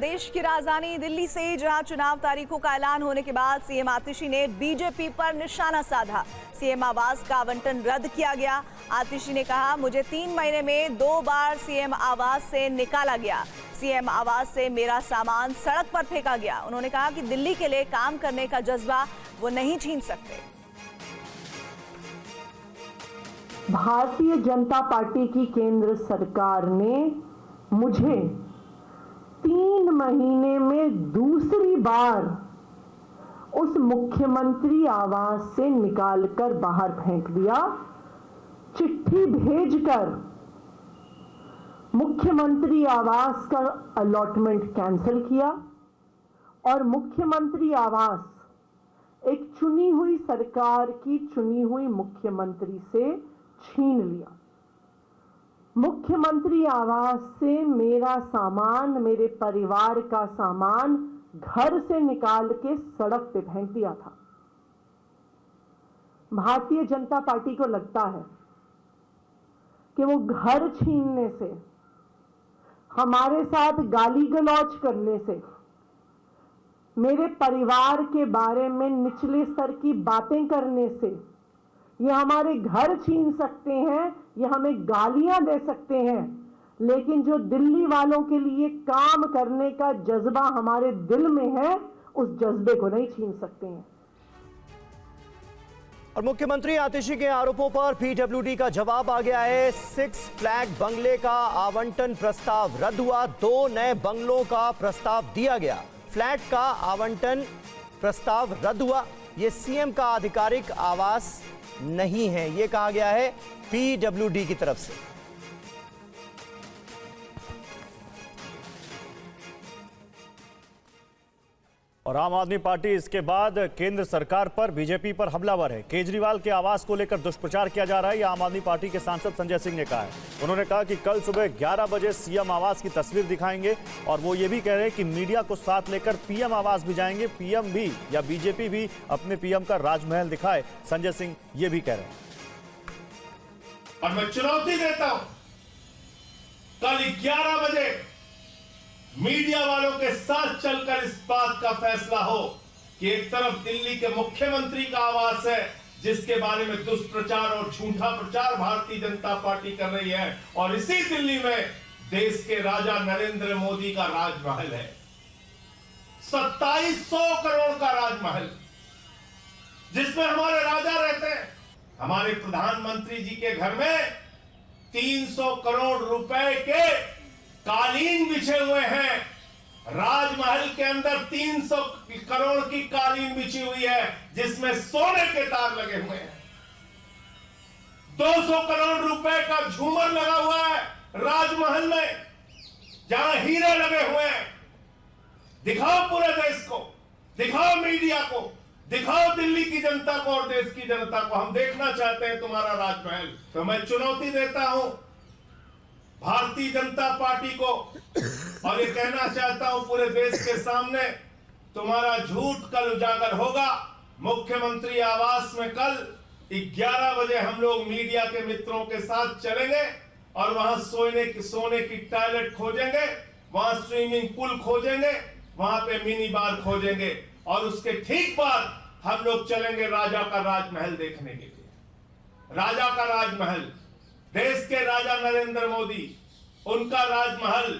प्रदेश की राजधानी दिल्ली से, जहां चुनाव तारीखों का ऐलान होने के बाद सीएम आतिशी ने बीजेपी पर निशाना साधा। सीएम आवास का आवंटन रद्द किया गया। आतिशी ने कहा, मुझे 3 महीने में 2 बार सीएम आवास से निकाला गया। सीएम आवास से मेरा सामान सड़क पर फेंका गया। उन्होंने कहा कि दिल्ली के लिए काम करने का जज्बा वो नहीं छीन सकते। भारतीय जनता पार्टी की केंद्र सरकार ने मुझे 3 महीने में दूसरी बार उस मुख्यमंत्री आवास से निकालकर बाहर फेंक दिया। चिट्ठी भेजकर मुख्यमंत्री आवास का अलॉटमेंट कैंसिल किया और मुख्यमंत्री आवास एक चुनी हुई सरकार की चुनी हुई मुख्यमंत्री से छीन लिया। मुख्यमंत्री आवास से मेरा सामान, मेरे परिवार का सामान घर से निकाल के सड़क पे फेंक दिया था। भारतीय जनता पार्टी को लगता है कि वो घर छीनने से, हमारे साथ गाली गलौज करने से, मेरे परिवार के बारे में निचले स्तर की बातें करने से ये हमारे घर छीन सकते हैं, ये हमें गालियां दे सकते हैं, लेकिन जो दिल्ली वालों के लिए काम करने का जज्बा हमारे दिल में है, उस जज्बे को नहीं छीन सकते हैं। और मुख्यमंत्री आतिशी के आरोपों पर पीडब्ल्यूडी का जवाब आ गया है। 6 फ्लैग बंगले का आवंटन प्रस्ताव रद्द हुआ। 2 नए बंगलों का प्रस्ताव दिया गया। फ्लैट का आवंटन प्रस्ताव रद्द हुआ। यह सीएम का आधिकारिक आवास नहीं है, यह कहा गया है पीडब्ल्यूडी की तरफ से। और आम आदमी पार्टी इसके बाद केंद्र सरकार पर, बीजेपी पर हमलावर है। केजरीवाल के आवास को लेकर दुष्प्रचार किया जा रहा है, यह आम आदमी पार्टी के सांसद संजय सिंह ने कहा है। उन्होंने कहा कि कल सुबह 11 बजे सीएम आवास की तस्वीर दिखाएंगे और वो ये भी कह रहे हैं कि मीडिया को साथ लेकर पीएम आवास भी जाएंगे। पीएम भी या बीजेपी भी अपने पीएम का राजमहल दिखाए, संजय सिंह ये भी कह रहे हैं। और मैं चुनौती देता हूं, कल 11 बजे मीडिया वालों के साथ चलकर इस बात का फैसला हो कि एक तरफ दिल्ली के मुख्यमंत्री का आवास है, जिसके बारे में दुष्प्रचार और झूठा प्रचार भारतीय जनता पार्टी कर रही है, और इसी दिल्ली में देश के राजा नरेंद्र मोदी का राजमहल है। 2700 करोड़ का राजमहल, जिसमें हमारे राजा रहते हैं। हमारे प्रधानमंत्री जी के घर में 300 करोड़ रुपए के कालीन बिछे हुए हैं। राजमहल के अंदर 300 करोड़ की कालीन बिछी हुई है, जिसमें सोने के तार लगे हुए हैं। 200 करोड़ रुपए का झूमर लगा हुआ है राजमहल में, जहां हीरे लगे हुए हैं। दिखाओ पूरे देश को, दिखाओ मीडिया को, दिखाओ दिल्ली की जनता को और देश की जनता को, हम देखना चाहते हैं तुम्हारा राजमहल। तो मैं चुनौती देता हूं भारतीय जनता पार्टी को, और ये कहना चाहता हूं पूरे देश के सामने, तुम्हारा झूठ कल उजागर होगा। मुख्यमंत्री आवास में कल 11 बजे हम लोग मीडिया के मित्रों के साथ चलेंगे और वहां सोने की टॉयलेट खोजेंगे, वहां स्विमिंग पूल खोजेंगे, वहां पे मिनी बार खोजेंगे, और उसके ठीक बाद हम लोग चलेंगे राजा का राजमहल देखने के लिए। राजा का राजमहल, देश के राजा नरेंद्र मोदी, उनका राजमहल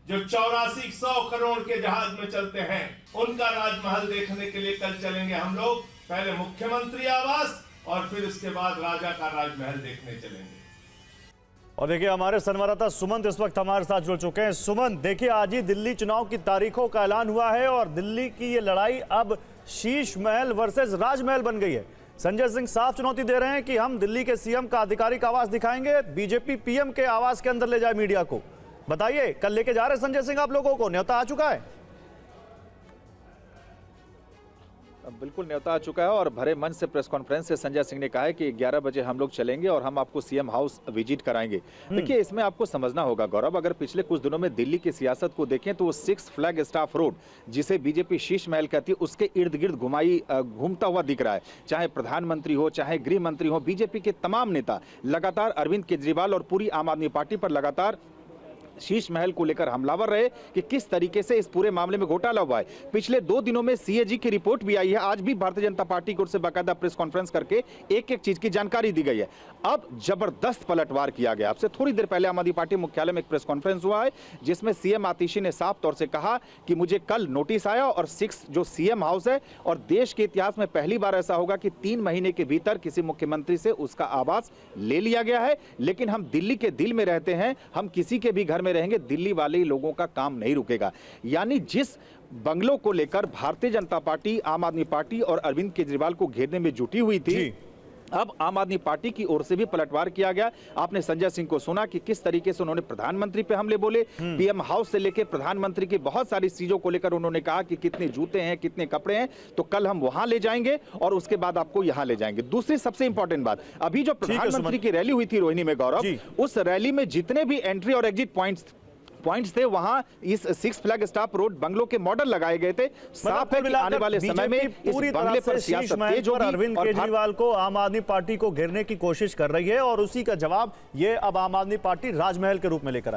जो 8400 करोड़ के जहाज में चलते हैं, उनका राजमहल देखने के लिए कल चलेंगे हम लोग। पहले मुख्यमंत्री आवास और फिर उसके बाद राजा का राजमहल देखने चलेंगे। और देखिए, हमारे संवाददाता सुमंत इस वक्त हमारे साथ जुड़ चुके हैं। सुमंत, देखिए आज ही दिल्ली चुनाव की तारीखों का ऐलान हुआ है और दिल्ली की ये लड़ाई अब शीश महल वर्सेस राजमहल बन गई है। संजय सिंह साफ चुनौती दे रहे हैं कि हम दिल्ली के सीएम का आधिकारिक आवास दिखाएंगे, बीजेपी पीएम के आवास के अंदर ले जाए मीडिया को। बताइए, कल लेके जा रहे संजय सिंह आप लोगों को, न्योता आ चुका है? बिल्कुल न्योता आ चुका है और भरे मन से प्रेस कॉन्फ्रेंस से संजय सिंह ने कहा है कि 11 बजे हम लोग चलेंगे और हम आपको सीएम हाउस विजिट कराएंगे। देखिए, इसमें आपको समझना होगा गौरव, अगर पिछले कुछ दिनों में दिल्ली की सियासत को देखें तो वो 6 फ्लैग स्टाफ रोड, जिसे बीजेपी शीश महल कहती है, उसके इर्द गिर्द घूमता हुआ दिख रहा है। चाहे प्रधानमंत्री हो, चाहे गृह मंत्री हो, बीजेपी के तमाम नेता लगातार अरविंद केजरीवाल और पूरी आम आदमी पार्टी पर लगातार शीश महल को लेकर हमलावर रहे कि किस तरीके से इस पूरे मामले में घोटाला हुआ है। पिछले 2 दिनों में सीएजी की रिपोर्ट भी आई है। आज भी भारतीय जनता पार्टी की ओर से बाकायदा प्रेस कॉन्फ्रेंस करके एक-एक चीज की जानकारी दी गई है। अब जबरदस्त पलटवार किया गया। आपसे थोड़ी देर पहले आम आदमी पार्टी मुख्यालय में एक प्रेस कॉन्फ्रेंस हुआ है जिसमें सीएम आतिशी ने साफ तौर से कहा कि मुझे कल नोटिस आया और 6 जो सीएम हाउस है और देश के इतिहास में पहली बार ऐसा होगा कि 3 महीने के भीतर किसी मुख्यमंत्री से उसका आवास ले लिया गया है। लेकिन हम दिल्ली के दिल में रहते हैं, हम किसी के भी घर में रहेंगे, दिल्ली वाले लोगों का काम नहीं रुकेगा। यानी जिस बंगलों को लेकर भारतीय जनता पार्टी, आम आदमी पार्टी और अरविंद केजरीवाल को घेरने में जुटी हुई थी, अब आम आदमी पार्टी की ओर से भी पलटवार किया गया। आपने संजय सिंह को सुना कि किस तरीके से उन्होंने प्रधानमंत्री पे हमले बोले, पीएम हाउस से लेकर प्रधानमंत्री की बहुत सारी चीजों को लेकर उन्होंने कहा कि कितने जूते हैं, कितने कपड़े हैं, तो कल हम वहां ले जाएंगे और उसके बाद आपको यहां ले जाएंगे। दूसरी सबसे इंपॉर्टेंट बात, अभी जो प्रधानमंत्री की रैली हुई थी रोहिणी में गौरव, उस रैली में जितने भी एंट्री और एग्जिट पॉइंट्स थे वहां इस 6 फ्लैग स्टाफ रोड बंगलों के मॉडल लगाए गए थे। साफ है कि आने वाले समय में इस बंगले पर सियासत तेज होगी। अरविंद केजरीवाल को आम आदमी पार्टी को घेरने की कोशिश कर रही है और उसी का जवाब ये अब आम आदमी पार्टी राजमहल के रूप में लेकर आई।